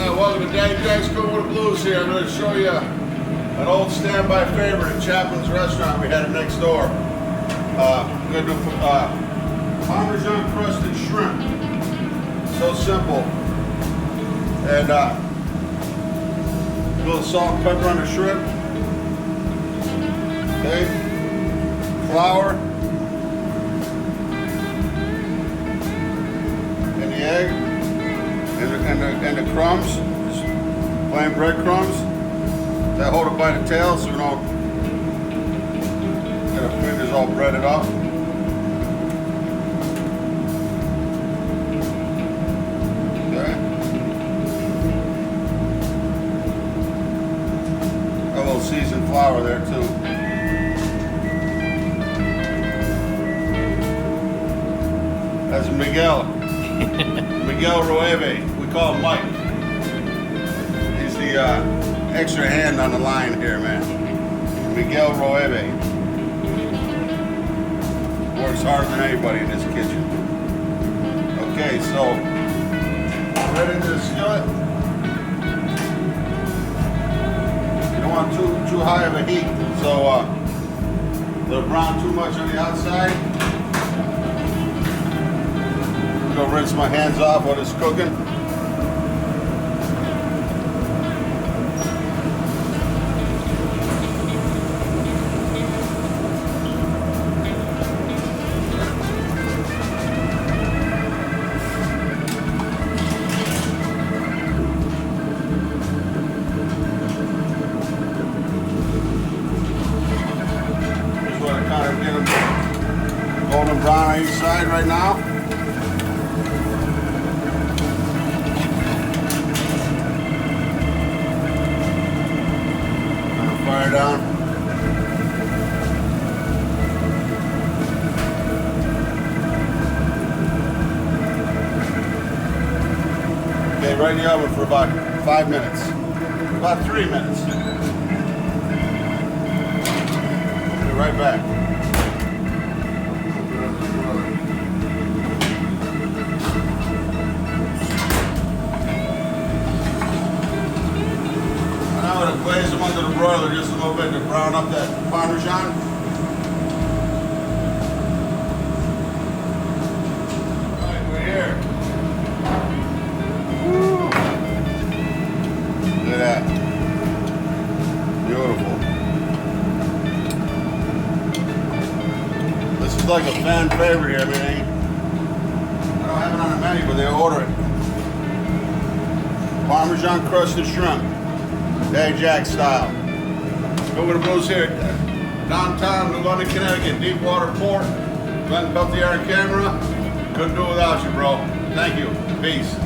Welcome to Dave Jack's Cooking with the Blues here. I'm going to show you an old standby favorite at Chaplin's Restaurant. We had it next door. I'm going to do Parmesan crusted shrimp. So simple. And a little salt and pepper on the shrimp. Okay. Flour. And the egg. And the crumbs, just plain breadcrumbs. That hold it by the tail so we don't get our fingers all breaded up. Okay. A little seasoned flour there too. That's Miguel Roeve. We call him Mike. He's the extra hand on the line here, man. Miguel Roeve. Works harder than anybody in this kitchen. Okay, so right into the skillet. You don't want too high of a heat, so let it brown too much on the outside. I'm gonna rinse my hands off while it's cooking. Just want to kind of get them golden brown on each side right now. Fire down. Okay, right in the oven for about 5 minutes. About 3 minutes. Be right back. I'm going to glaze them under the broiler just a little bit to brown up that Parmesan. Alright, we're here. Woo. Look at that. Beautiful. This is like a fan favorite here. I mean, I don't have it on the menu, but they order it. Parmesan crusted shrimp. Dave Jack style. Go with the Blues here. Downtown New London, Connecticut. Deepwater Port. Glenn Buff the Air Camera. Couldn't do it without you, bro. Thank you. Peace.